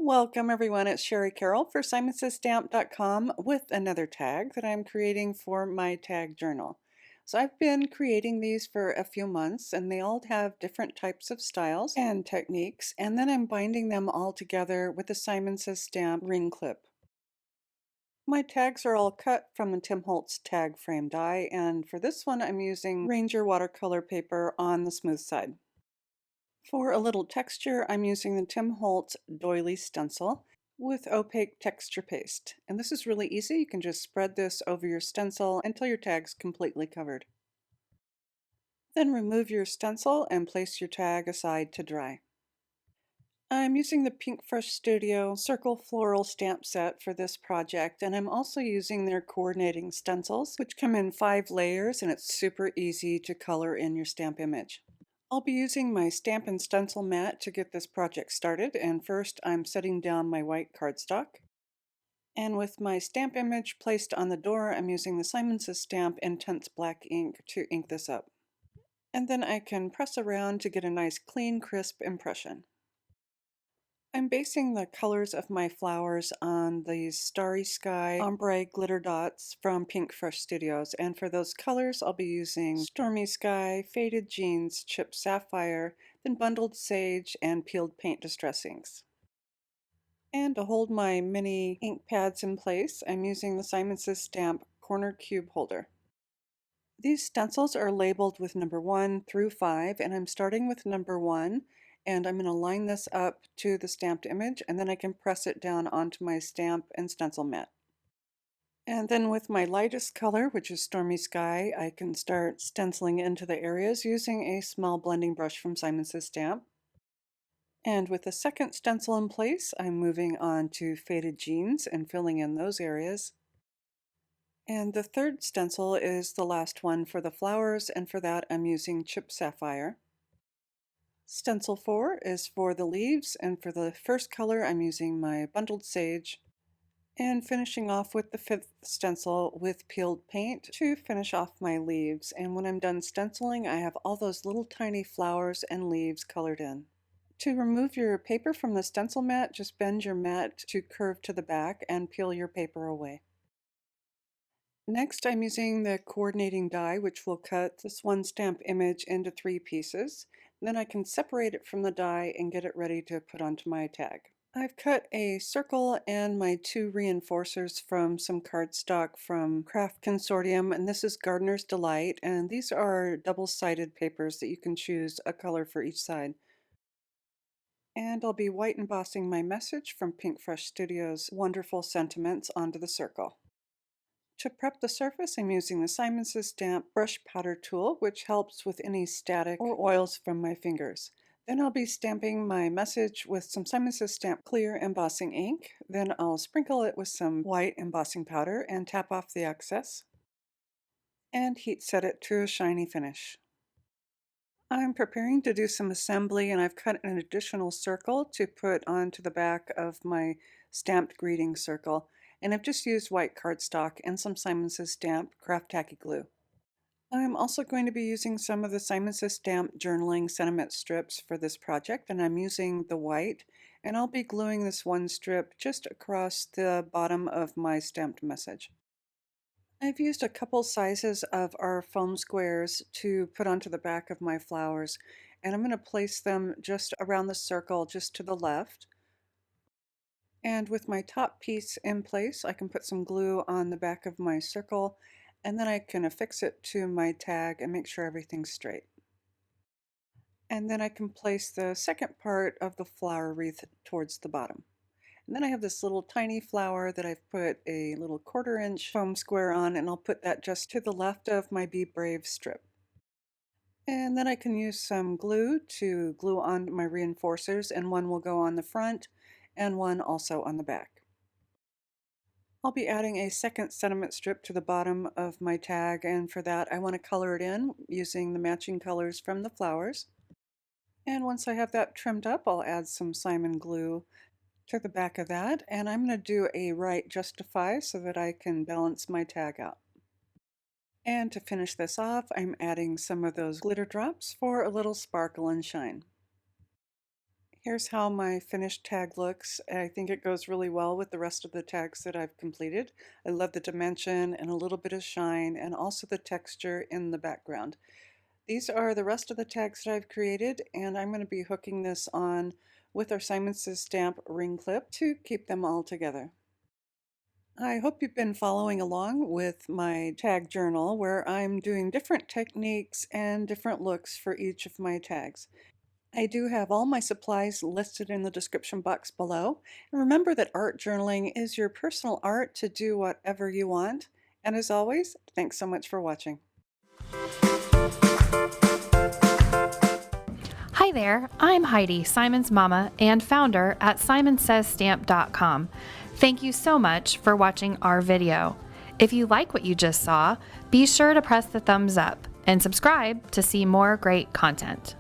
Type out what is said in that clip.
Welcome everyone, it's Shari Carroll for SimonsStamp.com with another tag that I'm creating for my tag journal. So I've been creating these for a few months and they all have different types of styles and techniques, and then I'm binding them all together with the Simon Says Stamp ring clip. My tags are all cut from the Tim Holtz tag frame die, and for this one I'm using Ranger watercolor paper on the smooth side. For a little texture, I'm using the Tim Holtz DOILY stencil with opaque texture paste. And this is really easy. You can just spread this over your stencil until your tag's completely covered. Then remove your stencil and place your tag aside to dry. I'm using the PinkFresh Studio Circle Floral stamp set for this project, and I'm also using their coordinating stencils, which come in 5 layers, and it's super easy to color in your stamp image. I'll be using my stamp and stencil mat to get this project started, and first I'm setting down my white cardstock. And with my stamp image placed on the door, I'm using the Simon Says Stamp Intense Black ink to ink this up. And then I can press around to get a nice clean, crisp impression. I'm basing the colors of my flowers on these Starry Sky Ombre glitter dots from PinkFresh Studios, and for those colors I'll be using Stormy Sky, Faded Jeans, Chipped Sapphire, then Bundled Sage, and Peeled Paint Distress inks. And to hold my mini ink pads in place, I'm using the Simon Says Stamp Corner Cube Holder. These stencils are labeled with number 1 through 5, and I'm starting with number 1. And I'm going to line this up to the stamped image, and then I can press it down onto my stamp and stencil mat. And then with my lightest color, which is Stormy Sky, I can start stenciling into the areas using a small blending brush from Simon Says Stamp. And with the second stencil in place, I'm moving on to Faded Jeans and filling in those areas. And the third stencil is the last one for the flowers, and for that I'm using Chipped Sapphire. Stencil 4 is for the leaves, and for the first color I'm using my Bundled Sage, and finishing off with the 5th stencil with Peeled Paint to finish off my leaves. And when I'm done stenciling, I have all those little tiny flowers and leaves colored in. To remove your paper from the stencil mat, just bend your mat to curve to the back and peel your paper away. Next, I'm using the coordinating die, which will cut this one stamp image into 3 pieces. Then I can separate it from the die and get it ready to put onto my tag. I've cut a circle and my 2 reinforcers from some cardstock from Craft Consortium, and this is Gardener's Delight, and these are double-sided papers that you can choose a color for each side. And I'll be white embossing my message from PinkFresh Studios' Wonderful Sentiments onto the circle. To prep the surface, I'm using the Simon Says Stamp brush powder tool, which helps with any static or oils from my fingers. Then I'll be stamping my message with some Simon Says Stamp clear embossing ink. Then I'll sprinkle it with some white embossing powder and tap off the excess, and heat set it to a shiny finish. I'm preparing to do some assembly, and I've cut an additional circle to put onto the back of my stamped greeting circle. And I've just used white cardstock and some Simon Says Stamp craft tacky glue. I'm also going to be using some of the Simon Says Stamp journaling sentiment strips for this project, and I'm using the white, and I'll be gluing this one strip just across the bottom of my stamped message. I've used a couple sizes of our foam squares to put onto the back of my flowers, and I'm going to place them just around the circle just to the left. And with my top piece in place, I can put some glue on the back of my circle, and then I can affix it to my tag and make sure everything's straight. And then I can place the second part of the flower wreath towards the bottom. And then I have this little tiny flower that I've put a little 1/4 inch foam square on, and I'll put that just to the left of my Be Brave strip. And then I can use some glue to glue on my reinforcers, and one will go on the front and one also on the back. I'll be adding a second sentiment strip to the bottom of my tag, and for that I want to color it in using the matching colors from the flowers. And once I have that trimmed up, I'll add some Simon glue to the back of that, and I'm going to do a right justify so that I can balance my tag out. And to finish this off, I'm adding some of those glitter drops for a little sparkle and shine. Here's how my finished tag looks. I think it goes really well with the rest of the tags that I've completed. I love the dimension and a little bit of shine and also the texture in the background. These are the rest of the tags that I've created, and I'm going to be hooking this on with our Simon Says Stamp ring clip to keep them all together. I hope you've been following along with my tag journal where I'm doing different techniques and different looks for each of my tags. I do have all my supplies listed in the description box below. And remember that art journaling is your personal art to do whatever you want. And as always, thanks so much for watching. Hi there, I'm Heidi, Simon's mama and founder at simonsaysstamp.com. Thank you so much for watching our video. If you like what you just saw, be sure to press the thumbs up and subscribe to see more great content.